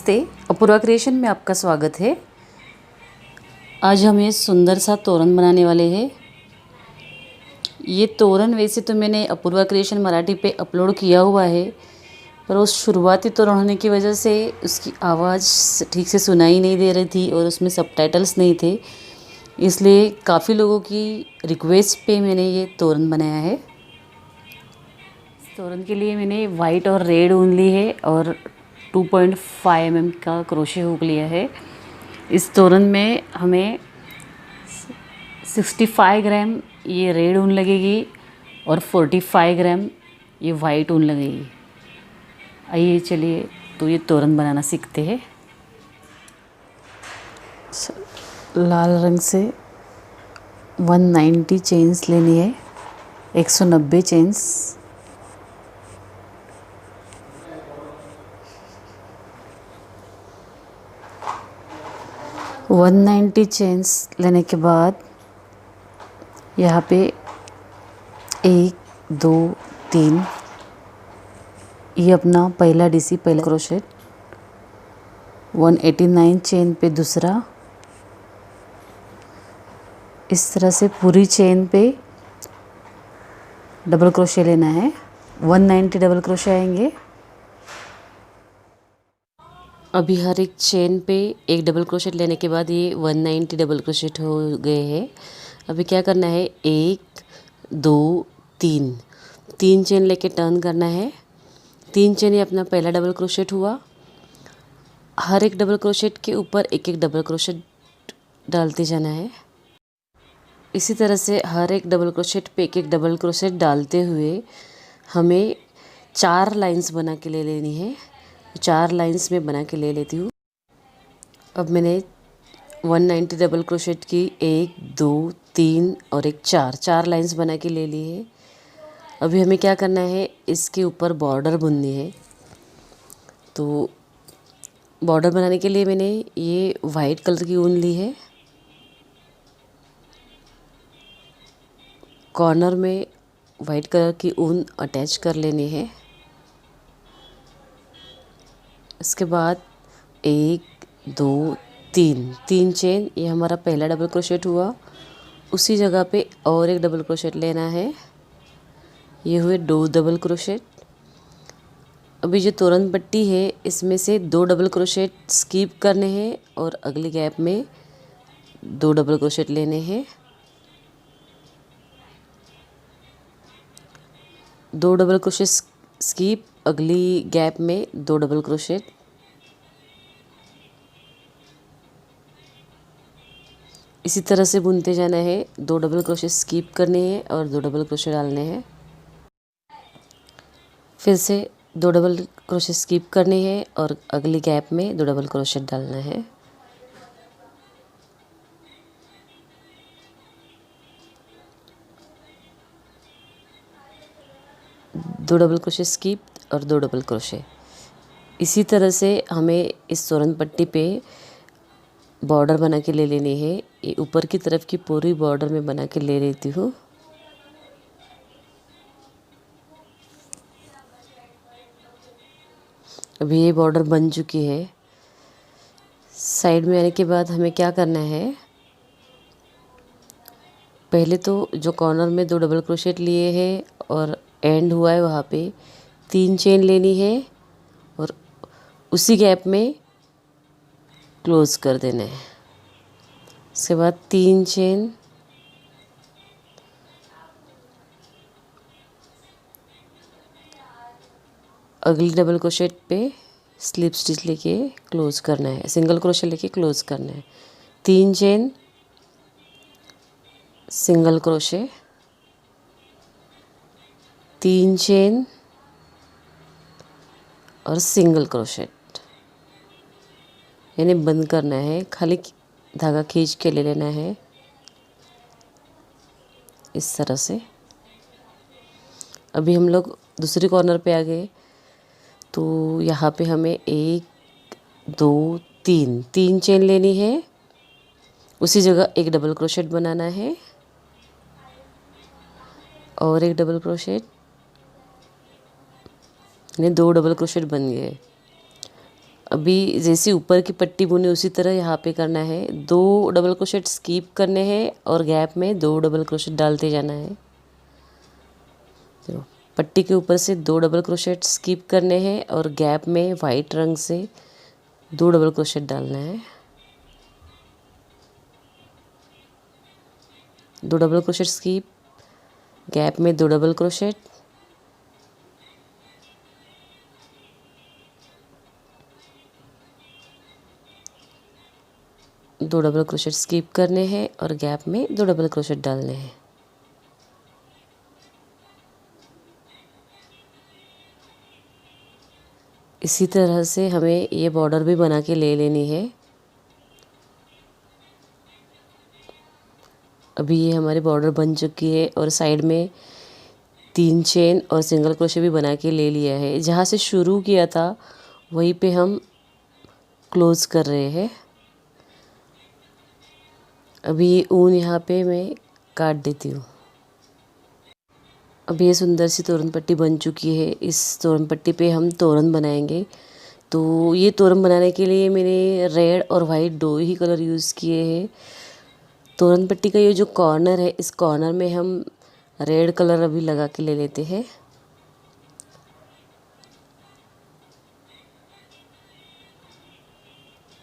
नमस्ते, अपूर्वा क्रिएशन में आपका स्वागत है। आज हम ये सुंदर सा तोरण बनाने वाले हैं। ये तोरण वैसे तो मैंने अपूर्वा क्रिएशन मराठी पे अपलोड किया हुआ है, पर उस शुरुआती तोरण होने की वजह से उसकी आवाज़ ठीक से सुनाई नहीं दे रही थी और उसमें सबटाइटल्स नहीं थे, इसलिए काफ़ी लोगों की रिक्वेस्ट पे मैंने ये तोरण बनाया है। इस तोरण के लिए मैंने वाइट और रेड ऊन ली है और 2.5 mm का क्रोशे हुक लिया है। इस तोरण में हमें 65 ग्राम ये रेड ऊन लगेगी और 45 ग्राम ये वाइट ऊन लगेगी। आइए चलिए तो ये तोरण बनाना सीखते हैं। लाल रंग से 190 चेन्स लेनी है, 190 चेन्स। वन 190 चेन्स लेने के बाद यहाँ पे 1 2 3 ये अपना पहला डीसी पहला क्रोशेट, 189 चेन पे दूसरा। इस तरह से पूरी चेन पे डबल क्रोशे लेना है। 190 डबल क्रोशे आएंगे। अभी हर एक चेन पे एक डबल क्रोशेट लेने के बाद ये 190 डबल क्रोशेट हो गए हैं। अभी क्या करना है, 1 2 3 3 चेन लेके टर्न करना है। 3 चेन ये अपना पहला डबल क्रोशेट हुआ। हर एक डबल क्रोशेट के ऊपर एक एक डबल क्रोशेट डालते जाना है। इसी तरह से हर एक डबल क्रोशेट पे एक एक डबल क्रोशेट डालते हुए हमें 4 लाइंस बना के ले लेनी है। 4 लाइंस में बना के ले लेती हूँ। अब मैंने 190 डबल क्रोशेट की 1 2 3 और एक 4 लाइंस बना के ले ली है। अभी हमें क्या करना है, इसके ऊपर बॉर्डर बुननी है। तो बॉर्डर बनाने के लिए मैंने ये वाइट कलर की ऊन ली है। कॉर्नर में वाइट कलर की ऊन अटैच कर लेनी है। इसके बाद 1 2 3 चेन, ये हमारा पहला डबल क्रोशेट हुआ। उसी जगह पे और एक डबल क्रोशेट लेना है। ये हुए 2 डबल क्रोशेट। अभी जो तोरण पट्टी है इसमें से 2 डबल क्रोशेट स्किप करने हैं और अगली गैप में 2 डबल क्रोशेट लेने हैं। 2 डबल क्रोशेट स्किप, अगली गैप में 2 डबल क्रोशेट। इसी तरह से बुनते जाना है। 2 डबल क्रोशेट स्किप करने हैं और 2 डबल क्रोशेट डालने हैं। फिर से 2 डबल क्रोशेट स्किप करने हैं और अगली गैप में 2 डबल क्रोशेट डालना है। दो डबल क्रोशेट स्किप और 2 डबल क्रोशे। इसी तरह से हमें इस तोरण पट्टी पे बॉर्डर बना के ले लेनी है। ये ऊपर की तरफ की पूरी बॉर्डर में बना के ले लेती हूँ। अभी ये बॉर्डर बन चुकी है। साइड में आने के बाद हमें क्या करना है, पहले तो जो कॉर्नर में 2 डबल क्रोशेट लिए हैं और एंड हुआ है वहाँ पे 3 चेन लेनी है और उसी गैप में क्लोज कर देना है। इसके बाद 3 चेन, अगली double crochet pay slip stitch लेके क्लोज करना है, सिंगल क्रोशे लेके क्लोज करना है। 3 चेन, सिंगल क्रोशे, 3 चेन और सिंगल क्रोशेट, यानी बंद करना है। खाली धागा खींच के ले लेना है इस तरह से। अभी हम लोग दूसरे कॉर्नर पे आ गए। तो यहाँ पे हमें 1 2 3 चेन लेनी है। उसी जगह एक डबल क्रोशेट बनाना है और एक डबल क्रोशेट, यानी 2 डबल क्रोशेट बन गए। अभी जैसे ऊपर की पट्टी बुने उसी तरह यहाँ पे करना है। 2 डबल क्रोशेट स्किप करने हैं और गैप में 2 डबल क्रोशेट डालते जाना है। देखो, पट्टी के ऊपर से 2 डबल क्रोशेट स्किप करने हैं और गैप में वाइट रंग से 2 डबल क्रोशेट डालना है। 2 डबल क्रोशेट स्किप, गैप में 2 डबल क्रोशेट, दो डबल क्रोशेट स्किप करने हैं और गैप में 2 डबल क्रोशेट डालने हैं। इसी तरह से हमें ये बॉर्डर भी बना के ले लेनी है। अभी ये हमारी बॉर्डर बन चुकी है और साइड में 3 चेन और सिंगल क्रोशे भी बना के ले लिया है। जहाँ से शुरू किया था वहीं पे हम क्लोज कर रहे हैं। अभी ये ऊन यहाँ पे मैं काट देती हूँ। अब ये सुंदर सी तोरण पट्टी बन चुकी है। इस तोरण पट्टी पे हम तोरण बनाएंगे। तो ये तोरण बनाने के लिए मैंने रेड और वाइट 2 ही कलर यूज़ किए हैं। तोरण पट्टी का ये जो कॉर्नर है, इस कॉर्नर में हम रेड कलर अभी लगा के ले लेते हैं।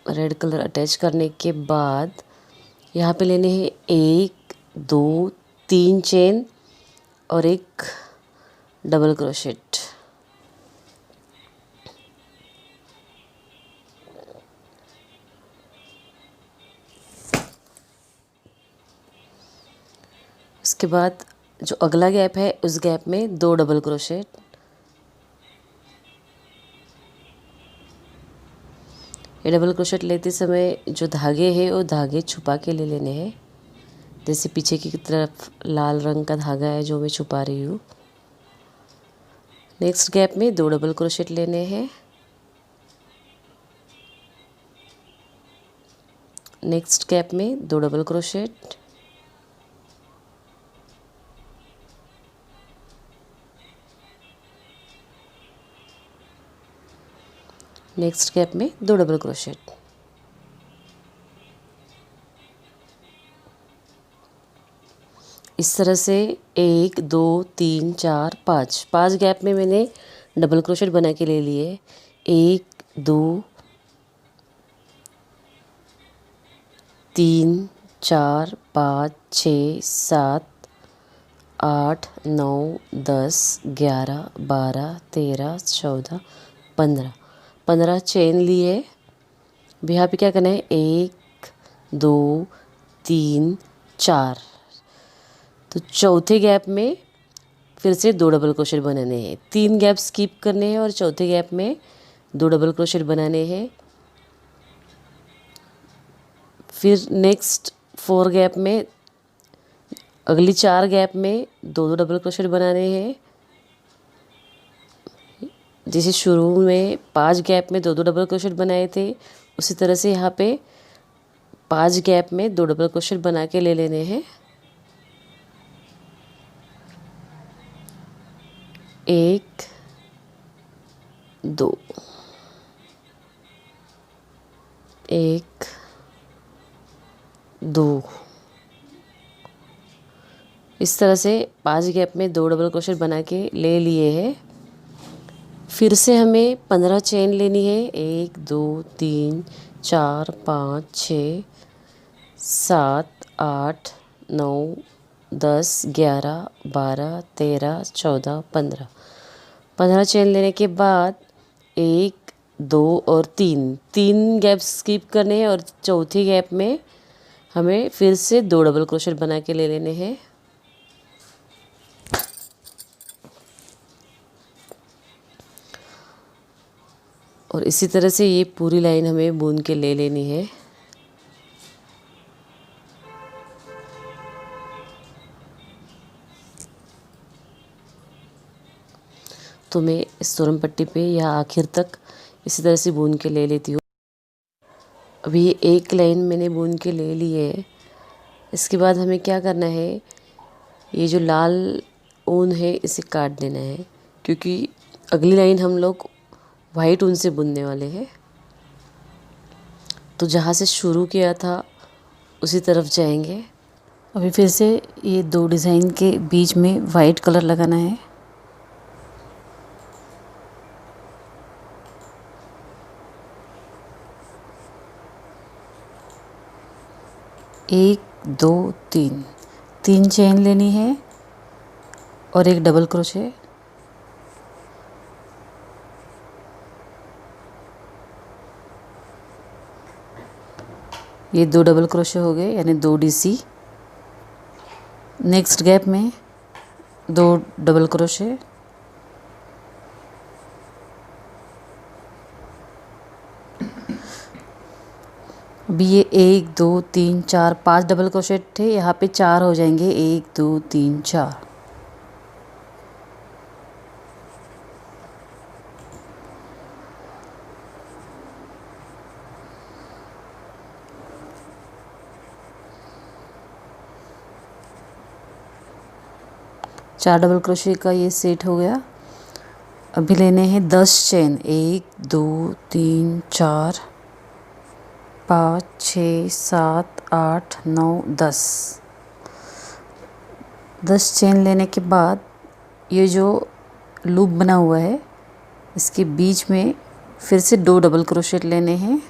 रेड कलर अटैच करने के बाद यहाँ पे लेने हैं 1 2 3 चेन और एक डबल क्रोशेट। उसके बाद जो अगला गैप है उस गैप में 2 डबल क्रोशेट। ये डबल क्रोशेट लेते समय जो धागे हैं वो धागे छुपा के ले लेने हैं। जैसे पीछे की तरफ लाल रंग का धागा है जो मैं छुपा रही हूँ। नेक्स्ट गैप में 2 डबल क्रोशेट लेने हैं। नेक्स्ट गैप में 2 डबल क्रोशेट। नेक्स्ट गैप में 2 डबल क्रोशेट। इस तरह से 1 2 3 4 5 गैप में मैंने डबल क्रोशेट बना के ले लिए। 1 2 3 4 5 6 7 8 9 10 11 12 13 14 15 चेन लिए। अब यहाँ पे क्या करना है, 1 2 3 4। तो चौथे गैप में फिर से 2 डबल क्रोशेट बनाने हैं। 3 गैप स्किप करने हैं और चौथे गैप में 2 डबल क्रोशेट बनाने हैं। फिर नेक्स्ट 4 गैप में, अगली 4 गैप में 2 डबल क्रोशेट बनाने हैं। जैसे शुरू में 5 गैप में 2 डबल क्रोशेट बनाए थे, उसी तरह से यहाँ पे 5 गैप में 2 डबल क्रोशेट बना के ले लेने हैं। 1 2 1 2। इस तरह से 5 गैप में 2 डबल क्रोशेट बना के ले लिए हैं। फिर से हमें 15 चेन लेनी है। 1 2 3 4 5 6 7 8 9 10 11 12 13 14 15 चेन लेने के बाद 1 2 और 3 गैप स्किप करने हैं और चौथी गैप में हमें फिर से 2 डबल क्रोशेट बना के ले लेने हैं। और इसी तरह से ये पूरी लाइन हमें बुन के ले लेनी है। तो मैं इस तोरण पट्टी पे या आखिर तक इसी तरह से बुन के ले लेती हूँ। अभी ये एक लाइन मैंने बुन के ले ली है। इसके बाद हमें क्या करना है, ये जो लाल ऊन है इसे काट देना है, क्योंकि अगली लाइन हम लोग वाइट ऊन से बुनने वाले हैं। तो जहाँ से शुरू किया था उसी तरफ जाएंगे। अभी फिर से ये दो डिज़ाइन के बीच में वाइट कलर लगाना है। एक दो तीन, तीन चेन लेनी है और एक डबल क्रोशे। ये दो डबल क्रोशे हो गए, यानी दो डीसी। नेक्स्ट गैप में दो डबल क्रोशे, अभी ये एक दो तीन चार पांच डबल क्रोशे थे, यहाँ पे चार हो जाएंगे, एक दो तीन चार। चार डबल क्रोशे का ये सेट हो गया। अभी लेने हैं 10 चेन, एक दो तीन चार पाँच छः सात आठ नौ 10। 10 चेन लेने के बाद ये जो लूप बना हुआ है इसके बीच में फिर से दो डबल क्रोशेट लेने हैं।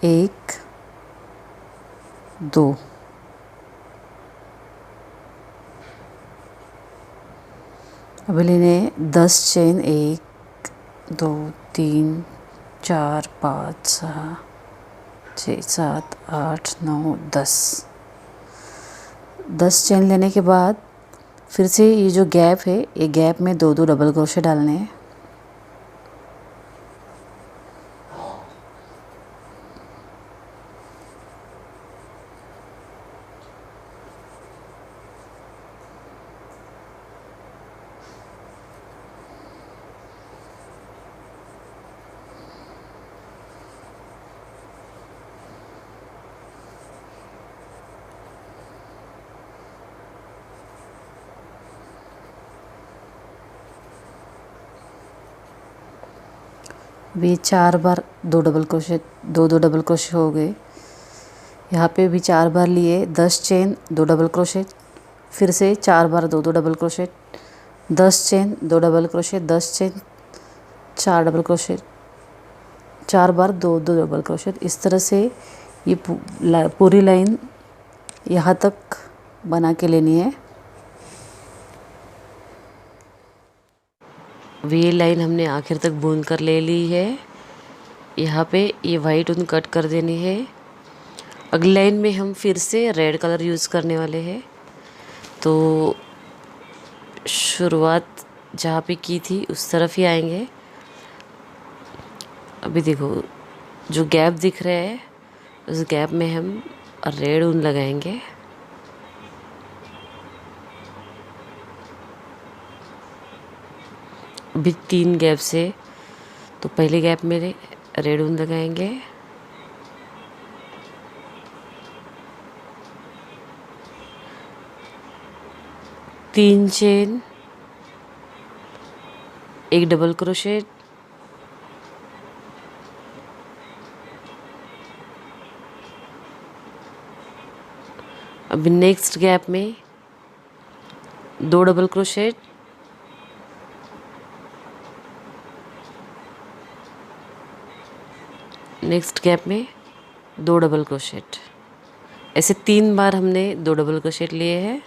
एक दो, अभी लेने 10 चेन, एक दो तीन चार पाँच छः सात आठ नौ 10। 10 चेन लेने के बाद फिर से ये जो गैप है, ये गैप में दो दो डबल क्रोशे डालने हैं। अभी चार बार दो डबल क्रोशे, दो दो डबल क्रोशे हो गए। यहाँ पे भी चार बार लिए, 10 चेन दो डबल क्रोशे, फिर से चार बार दो दो डबल क्रोशे, 10 चेन दो डबल क्रोशे, 10 चेन चार डबल क्रोशे, चार बार दो दो डबल क्रोशे। इस तरह से ये पूरी लाइन यहाँ तक बना के लेनी है। ये लाइन हमने आखिर तक बुन कर ले ली है। यहाँ पे ये वाइट ऊन कट कर देनी है। अगली लाइन में हम फिर से रेड कलर यूज़ करने वाले हैं। तो शुरुआत जहाँ पे की थी उस तरफ ही आएंगे। अभी देखो जो गैप दिख रहा है उस गैप में हम रेड ऊन लगाएंगे। अभी 3 गैप से, तो पहले गैप में रेड ऊन लगाएंगे। तीन चेन, एक डबल क्रोशेट, अभी नेक्स्ट गैप में दो डबल क्रोशेट, नेक्स्ट गैप में दो डबल क्रोशेट। ऐसे 3 बार हमने दो डबल क्रोशेट लिए हैं।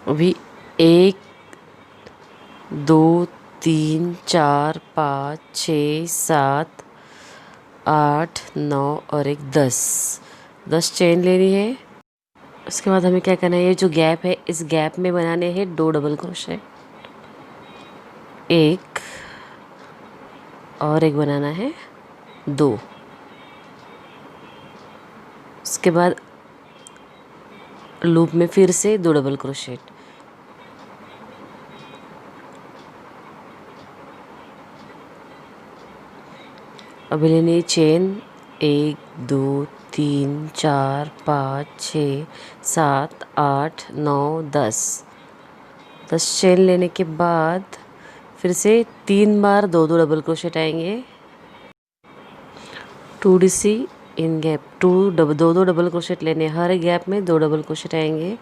अभी 1 2 3 4 5 6 7 8 9 और एक 10 चेन लेनी है। उसके बाद हमें क्या करना है, ये जो गैप है इस गैप में बनाने हैं दो डबल क्रोशेट, एक और एक बनाना है दो। उसके बाद लूप में फिर से दो डबल क्रोशेट, अभी लेनी चेन 1 2 3 4 5 6 7 8 9 10 10 चेन लेने के बाद फिर से 3 बार 2 डबल क्रोशेट आएंगे। 2DC इन गैप 2 डबल क्रोशेट लेने, हर गैप में 2 डबल क्रोशेट आएंगे।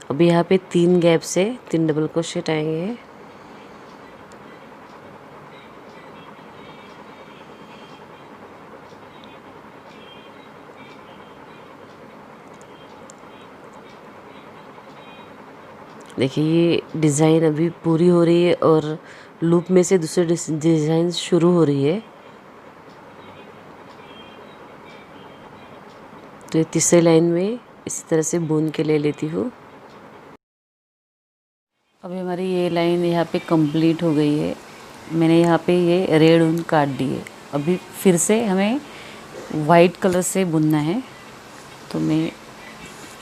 अभी यहाँ पे 3 गैप से 3 डबल क्रोशेट आएंगे। देखिए ये डिज़ाइन अभी पूरी हो रही है और लूप में से दूसरे डिज़ाइन शुरू हो रही है। तो ये तीसरे लाइन में इसी तरह से बुन के ले लेती हूँ। अभी हमारी ये लाइन यहाँ पे कंप्लीट हो गई है। मैंने यहाँ पे ये रेड ऊन काट दी है। अभी फिर से हमें वाइट कलर से बुनना है। तो मैं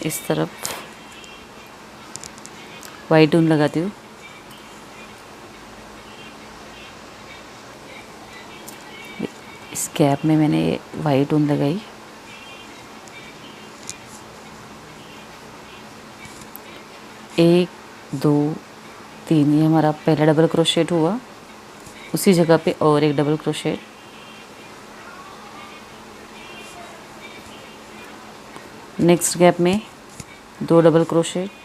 इस तरफ वाइट ऊन लगाती हूँ। इस गैप में मैंने वाइट ऊन लगाई। एक 2 3 ये हमारा पहला डबल क्रोशेट हुआ। उसी जगह पे और एक डबल क्रोशेट। नेक्स्ट गैप में 2 डबल क्रोशेट।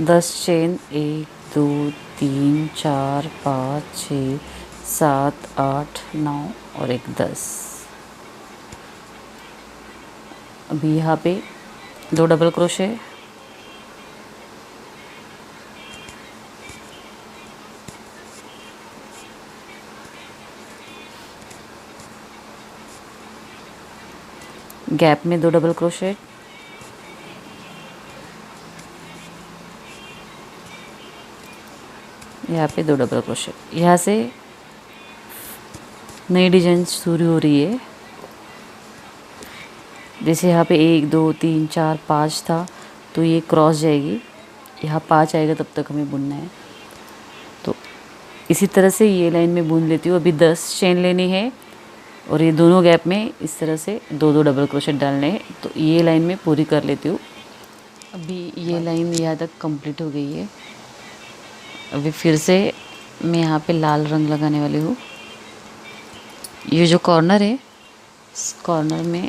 दस चेन 1 2 3 4 5 6 7 8 9 और एक 10। अभी यहाँ पे 2 डबल क्रोशे। गैप में 2 डबल क्रोशे। यहाँ पे 2 डबल क्रोशे। यहाँ से नई डिजाइन शुरू हो रही है। जैसे यहाँ पे 1 2 3 4 5 था तो ये क्रॉस जाएगी, यहाँ 5 आएगा तब तक हमें बुनना है। तो इसी तरह से ये लाइन में बुन लेती हूँ। अभी 10 चेन लेनी है और ये दोनों गैप में इस तरह से 2 डबल क्रोशेट डालने हैं। तो ये लाइन में पूरी कर लेती हूँ। अभी ये लाइन यहाँ तक कंप्लीट हो गई है। अभी फिर से मैं यहाँ पे लाल रंग लगाने वाली हूँ। ये जो कॉर्नर है इस कॉर्नर में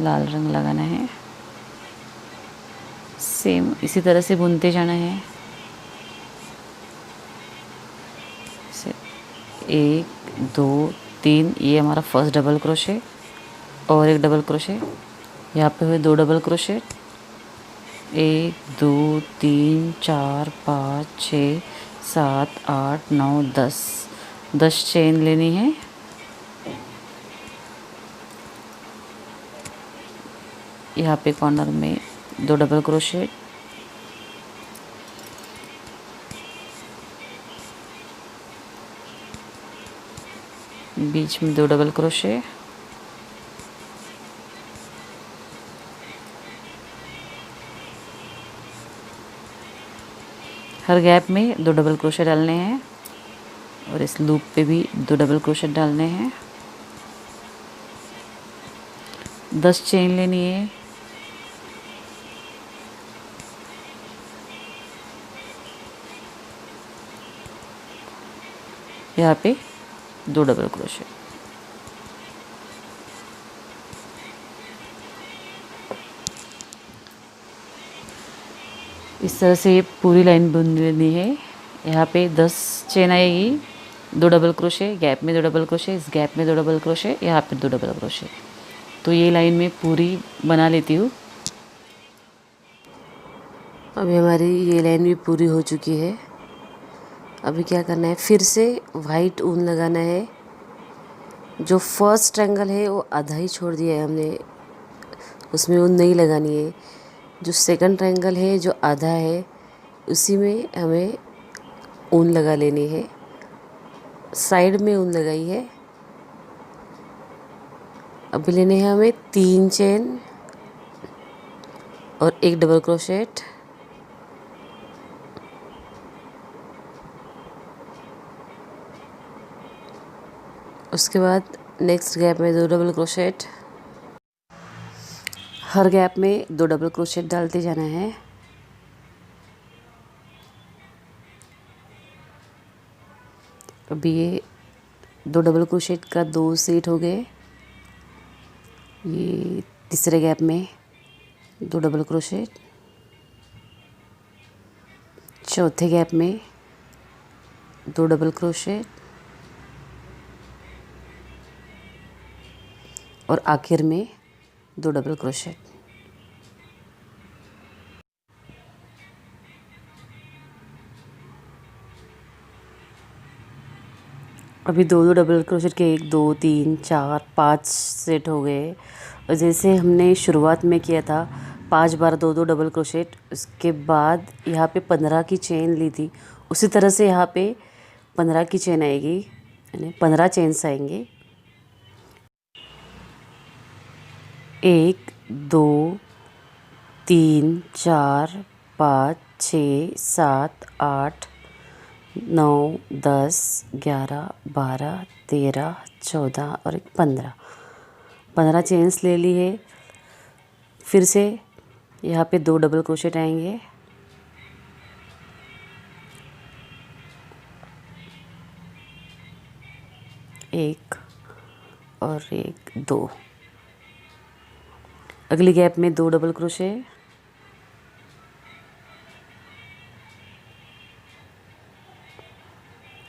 लाल रंग लगाना है। सेम इसी तरह से बुनते जाना है। 1 2 3 ये हमारा फर्स्ट डबल क्रोशे और एक डबल क्रोशे। यहाँ पे हुए 2 डबल क्रोशे। 1 2 3 4 5 6 7 8 9 10 10 चेन लेनी है। यहाँ पे कॉर्नर में 2 डबल क्रोशे। बीच में 2 डबल क्रोशे। हर गैप में 2 डबल क्रोशे डालने हैं और इस लूप पे भी 2 डबल क्रोशे डालने हैं। 10 चेन लेनी है। यहाँ पे 2 डबल क्रोशे। इस तरह से ये पूरी लाइन बुन लेनी है। यहाँ पे 10 चेन आएगी, 2 डबल क्रोशे, गैप में 2 डबल क्रोशे, इस गैप में 2 डबल क्रोशे, यहाँ पे 2 डबल क्रोशे। तो ये लाइन में पूरी बना लेती हूँ। अभी हमारी ये लाइन भी पूरी हो चुकी है। अभी क्या करना है, फिर से वाइट ऊन लगाना है। जो फर्स्ट ट्रायंगल है वो आधा ही छोड़ दिया है हमने, उसमें ऊन नहीं लगानी है। जो सेकंड ट्रायंगल है जो आधा है उसी में हमें ऊन लगा लेनी है। साइड में ऊन लगाई है। अभी लेने हैं हमें 3 चेन और एक डबल क्रोशेट। उसके बाद नेक्स्ट गैप में 2 डबल क्रोशेट, हर गैप में 2 डबल क्रोशेट डालते जाना है। अभी ये 2 डबल क्रोशेट का 2 सेट हो गए। ये तीसरे गैप में 2 डबल क्रोशेट, चौथे गैप में 2 डबल क्रोशेट और आखिर में 2 डबल क्रोशेट। अभी 2 डबल क्रोशेट के 1 2 3 4 5 सेट हो गए। और जैसे हमने शुरुआत में किया था 5 बार 2 डबल क्रोशेट, उसके बाद यहाँ पे 15 की चेन ली थी, उसी तरह से यहाँ पे 15 की चेन आएगी, यानी 15 चेन्स आएंगे। 1 2 3 4 5 6 7 8 9 10 11 12 13 14 और 15 चेन्स ले ली है। फिर से यहाँ पे 2 डबल क्रोशेट आएंगे, एक और एक 2। अगली गैप में 2 डबल क्रोशेट,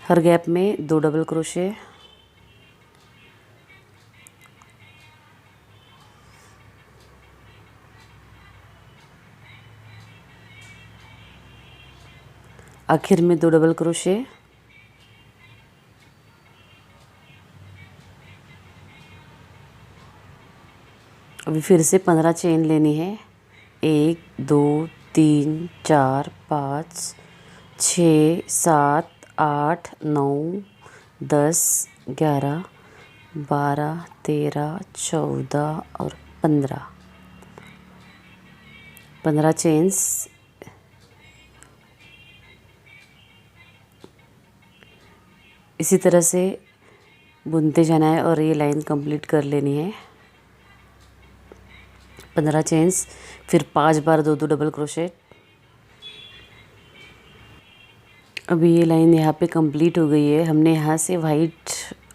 हर गैप में 2 डबल क्रोशेट, आखिर में 2 डबल क्रोशेट, अभी फिर से 15 चेन लेनी है। 1 2 3 4 5 6 7 8 9 10 11 12 13 14 और 15 चेन्स इसी तरह से बुनते जाना है और ये लाइन कंप्लीट कर लेनी है। 15 चेन्स, फिर 5 बार 2 डबल क्रोशेट। अभी ये लाइन यहाँ पे कंप्लीट हो गई है। हमने यहाँ से वाइट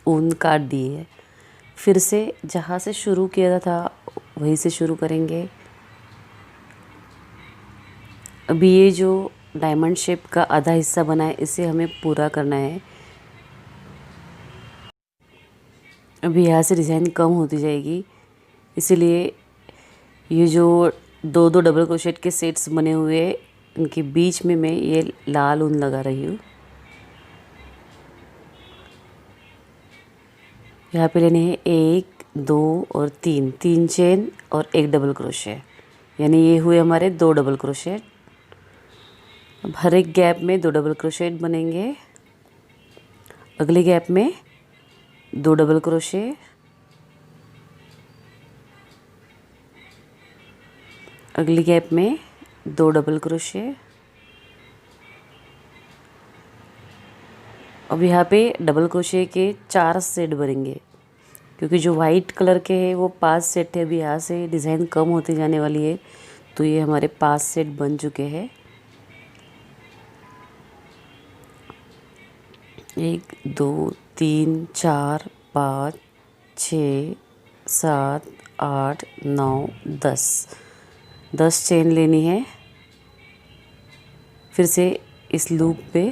ऊन काट दी है। फिर से जहाँ से शुरू किया था वहीं से शुरू करेंगे। अभी ये जो डायमंड शेप का आधा हिस्सा बना है इसे हमें पूरा करना है। अभी यहाँ से डिज़ाइन कम होती जाएगी, इसीलिए ये जो 2 डबल क्रोशेट के सेट्स बने हुए हैं उनके बीच में मैं ये लाल ऊन लगा रही हूँ। यहाँ पे लेने हैं 1 2 और 3 चेन और 1 डबल क्रोशेट, यानी ये हुए हमारे 2 डबल क्रोशेट। अब हर एक गैप में 2 डबल क्रोशेट बनेंगे। अगले गैप में 2 डबल क्रोशेट, अगली गैप में 2 डबल क्रोशेट। अब यहाँ पे डबल क्रोशेट के 4 सेट बनेंगे, क्योंकि जो वाइट कलर के हैं वो 5 सेट है। अभी यहाँ से डिज़ाइन कम होती जाने वाली है, तो ये हमारे 5 सेट बन चुके हैं। 1 2 3 4 5 6 7 8 9 10 चेन लेनी है। फिर से इस लूप पे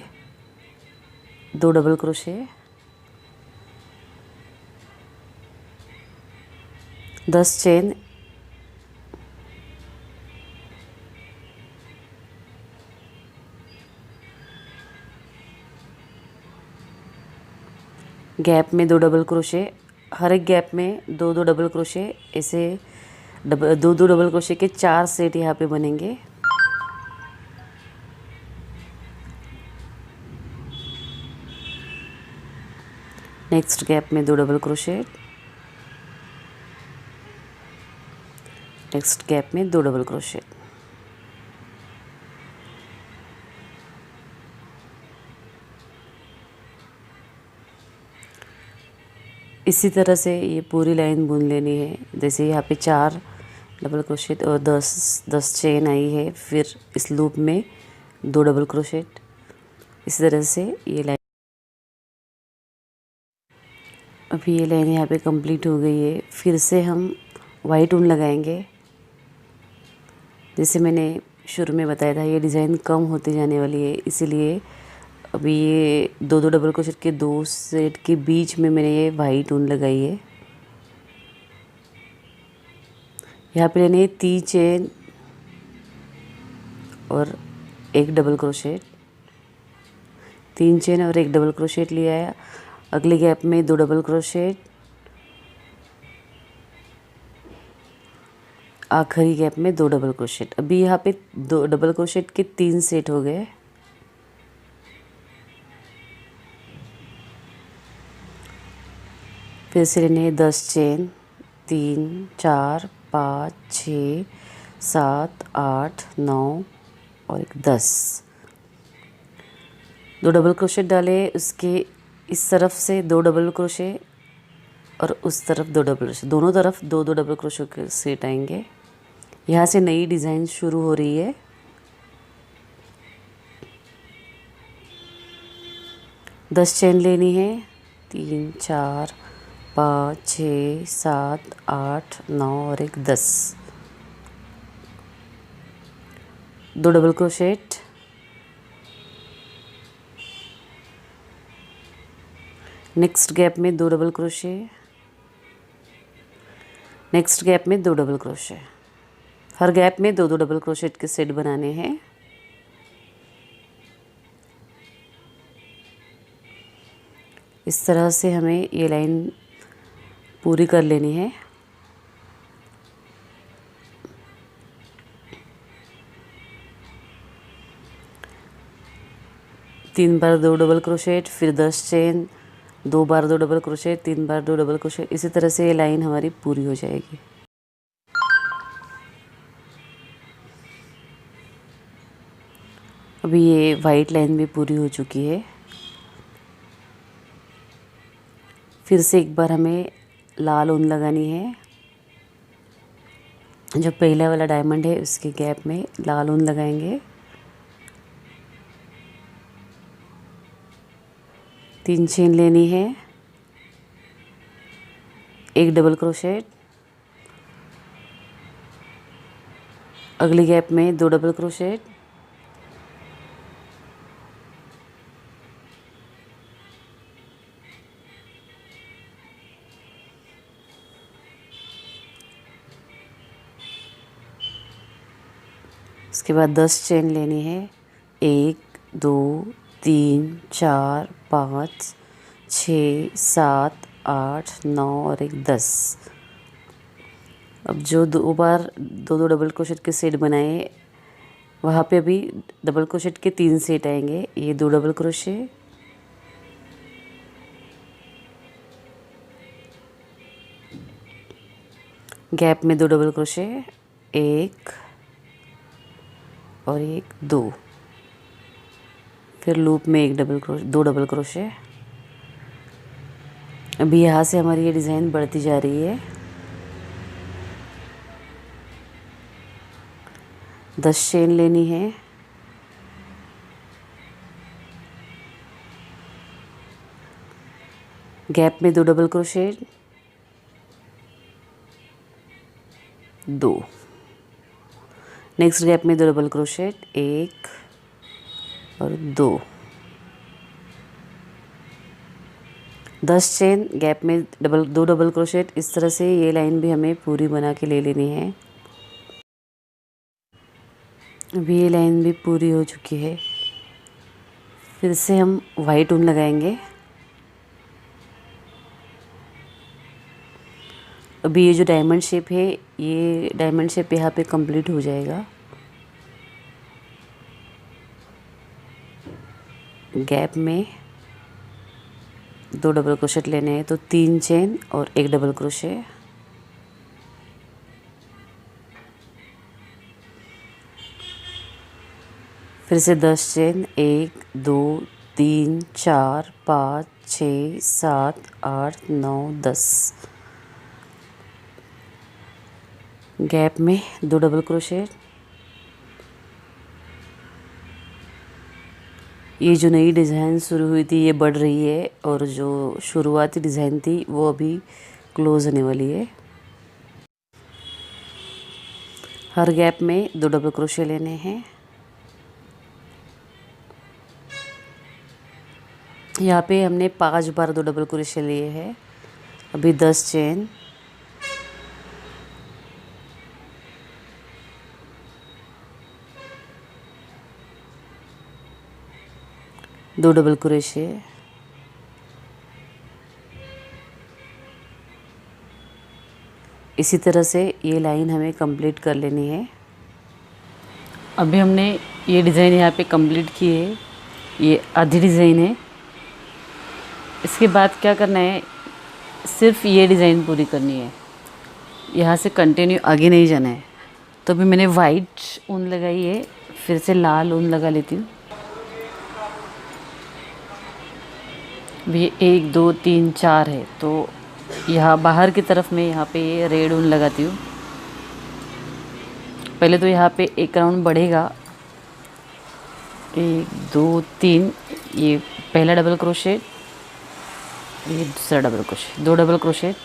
2 डबल क्रोशेट, 10 चेन, गैप में 2 डबल क्रोशेट, हर एक गैप में 2 डबल क्रोशेट। ऐसे 2 डबल क्रोशेट के 4 सेट यहाँ पे बनेंगे। नेक्स्ट गैप में 2 डबल क्रोशेट, नेक्स्ट गैप में 2 डबल क्रोशेट। इसी तरह से ये पूरी लाइन बुन लेनी है। जैसे यहाँ पे 4 डबल क्रोशेट और 10 चेन आई है, फिर इस लूप में 2 डबल क्रोशेट, इसी तरह से ये लाइन। अभी ये लाइन यहाँ पे कंप्लीट हो गई है। फिर से हम वाइट ऊन लगाएंगे। जैसे मैंने शुरू में बताया था, ये डिज़ाइन कम होती जाने वाली है, इसीलिए अभी ये 2 डबल क्रोशेट के 2 सेट के बीच में मैंने ये वाइट ऊन लगाई है। यहाँ पे लेने 3 चेन और 1 डबल क्रोशेट, 3 चेन और 1 डबल क्रोशेट लिया है। अगले गैप में 2 डबल क्रोशेट, आखिरी गैप में 2 डबल क्रोशेट। अभी यहाँ पे 2 डबल क्रोशेट के 3 सेट हो गए। फिर से लेने 10 चेन, 3 4 5 6 7 8 9 और 10। 2 डबल क्रोशेट डाले, उसके इस तरफ से 2 डबल क्रोशे और उस तरफ 2 डबल क्रोशे, दोनों तरफ 2 डबल क्रोशे के सेट आएंगे। यहाँ से नई डिज़ाइन शुरू हो रही है। दस चेन लेनी है, 3 4 5 6 7 8 9 और 10। 2 डबल क्रोशेट, नेक्स्ट गैप में 2 डबल क्रोशे, नेक्स्ट गैप में 2 डबल क्रोशे। हर गैप में 2 डबल क्रोशेट के सेट बनाने हैं। इस तरह से हमें ये लाइन पूरी कर लेनी है। तीन बार 2 डबल क्रोशेट, फिर 10 चेन, 2 बार 2 डबल क्रोशेट, 3 बार 2 डबल क्रोशेट, इसी तरह से ये लाइन हमारी पूरी हो जाएगी। अभी ये वाइट लाइन भी पूरी हो चुकी है। फिर से एक बार हमें लाल ऊन लगानी है। जो पहला वाला डायमंड है उसके गैप में लाल ऊन लगाएंगे। 3 चेन लेनी है, 1 डबल क्रोशेट, अगले गैप में 2 डबल क्रोशेट, उसके बाद 10 चेन लेनी है, 1 2 3 4 5 6 7 8 9 और 10। अब जो 2 बार 2 डबल क्रोशेट के सेट बनाए, वहाँ पे अभी डबल क्रोशेट के 3 सेट आएंगे। ये 2 डबल क्रोशे, गैप में 2 डबल क्रोशे, 1 और 1 2, फिर लूप में 1 डबल क्रोशे, 2 डबल क्रोशे। अभी यहाँ से हमारी ये डिज़ाइन बढ़ती जा रही है। 10 चेन लेनी है, गैप में 2 डबल क्रोशेट, 2, नेक्स्ट गैप में 2 डबल क्रोशेट, 1 और 2, 10 चेन, गैप में 2 डबल क्रोशेट। इस तरह से ये लाइन भी हमें पूरी बना के ले लेनी है। अभी ये लाइन भी पूरी हो चुकी है। फिर से हम वाइट ऊन लगाएंगे। अभी ये जो डायमंड शेप है, ये डायमंड शेप यहाँ पे कंप्लीट हो जाएगा। गैप में 2 डबल क्रोशेट लेने हैं, तो 3 चेन और 1 डबल क्रोशे, फिर से 10 चेन, 1 2 3 4 5 6 7 8 9 10 गैप में 2 डबल क्रोशेट। ये जो नई डिज़ाइन शुरू हुई थी ये बढ़ रही है और जो शुरुआती डिज़ाइन थी वो अभी क्लोज होने वाली है। हर गैप में 2 डबल क्रोशे लेने हैं। यहाँ पे हमने 5 बार 2 डबल क्रोशे लिए हैं। अभी 10 चेन, दो डबल क्रोशे, इसी तरह से ये लाइन हमें कंप्लीट कर लेनी है। अभी हमने ये डिज़ाइन यहाँ पे कंप्लीट की है, ये आधी डिज़ाइन है। इसके बाद क्या करना है, सिर्फ ये डिज़ाइन पूरी करनी है, यहाँ से कंटिन्यू आगे नहीं जाना है। तो अभी मैंने वाइट ऊन लगाई है, फिर से लाल ऊन लगा लेती हूँ। अभी 1 2 3 4 है, तो यहाँ बाहर की तरफ में यहाँ पे ये रेड ऊन लगाती हूँ। पहले तो यहाँ पे एक राउंड बढ़ेगा, 1 2 3, ये पहला डबल क्रोशेट, ये दूसरा डबल क्रोशेट, 2 डबल क्रोशेट।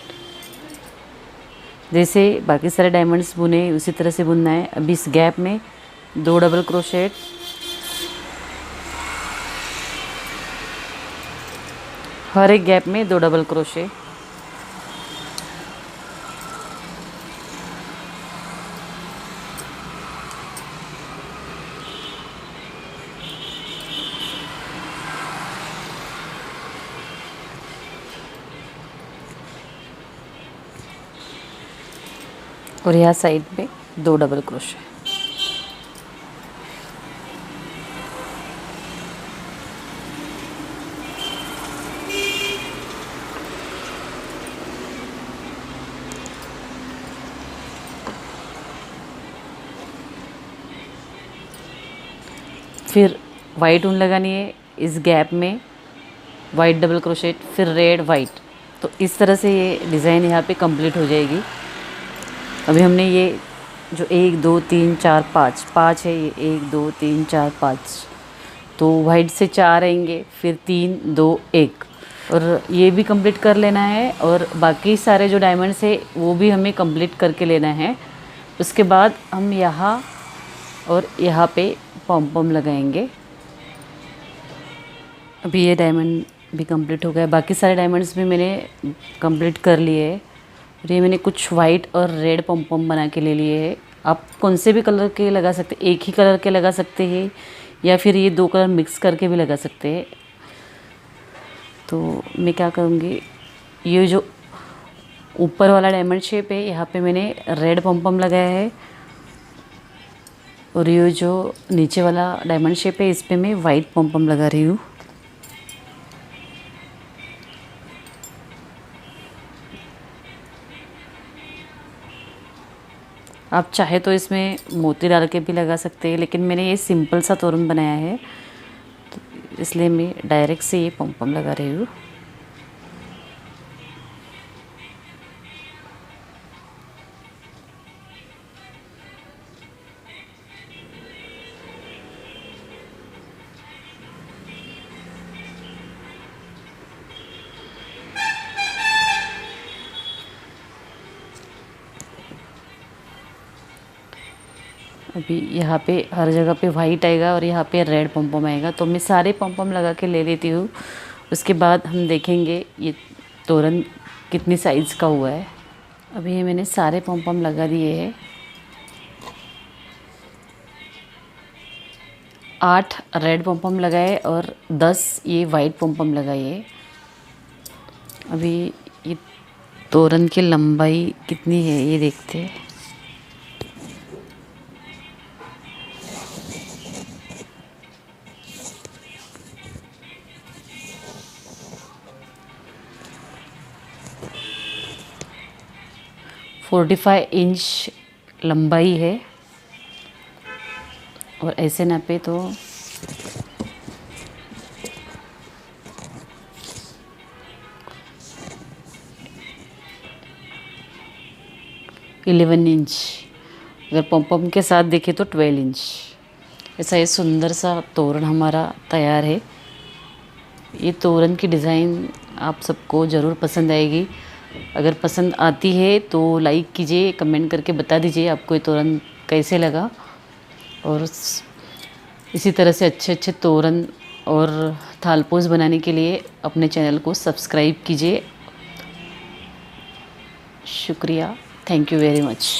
जैसे बाकी सारे डायमंड्स बुने उसी तरह से बुनना है। अभी इस गैप में 2 डबल क्रोशेट, हर एक गैप में 2 डबल क्रोशे। और यहाँ साइड पे 2 डबल क्रोशे। फिर वाइट ऊन लगानी है इस गैप में, वाइट डबल क्रोशेट, फिर रेड वाइट। तो इस तरह से ये डिज़ाइन यहाँ पे कंप्लीट हो जाएगी। अभी हमने ये जो 1 2 3 4 5 है, ये 1 2 3 4 5, तो वाइट से 4 आएंगे, फिर 3 2 1, और ये भी कंप्लीट कर लेना है। और बाकी सारे जो डायमंड्स है वो भी हमें कंप्लीट करके लेना है। उसके बाद हम यहाँ और यहाँ पे पॉम पॉम लगाएंगे। अभी ये डायमंड भी कंप्लीट हो गया, बाकी सारे डायमंड्स भी मैंने कंप्लीट कर लिए हैं। और ये मैंने कुछ वाइट और रेड पॉम पॉम बना के ले लिए हैं। आप कौन से भी कलर के लगा सकते, एक ही कलर के लगा सकते हैं या फिर ये 2 कलर मिक्स करके भी लगा सकते हैं। तो मैं क्या करूँगी, ये जो ऊपर वाला डायमंड शेप है यहाँ पे मैंने रेड पॉम पॉम लगाया है, और ये जो नीचे वाला डायमंड शेप है इस पे मैं वाइट पॉम पॉम लगा रही हूँ। आप चाहे तो इसमें मोती डाल के भी लगा सकते हैं, लेकिन मैंने ये सिंपल सा तोरण बनाया है तो इसलिए मैं डायरेक्ट से ये पॉम पॉम लगा रही हूँ। अभी यहाँ पे हर जगह पे वाइट आएगा और यहाँ पे रेड पॉम पॉम आएगा, तो मैं सारे पॉम पॉम लगा के ले लेती हूँ। उसके बाद हम देखेंगे ये तोरण कितनी साइज़ का हुआ है। अभी ये मैंने सारे पॉम पॉम लगा दिए हैं। 8 रेड पॉम पॉम लगाए और 10 ये वाइट पॉम पॉम लगाए। अभी ये तोरण की लंबाई कितनी है ये देखते हैं। - 45 इंच लंबाई है, और ऐसे नापे तो 11 इंच, अगर पम के साथ देखें तो 12 इंच। ऐसा ये सुंदर सा तोरण हमारा तैयार है। ये तोरण की डिज़ाइन आप सबको ज़रूर पसंद आएगी। अगर पसंद आती है तो लाइक कीजिए, कमेंट करके बता दीजिए आपको ये तोरण कैसे लगा। और इसी तरह से अच्छे अच्छे तोरण और थालपोस बनाने के लिए अपने चैनल को सब्सक्राइब कीजिए। शुक्रिया, थैंक यू वेरी मच।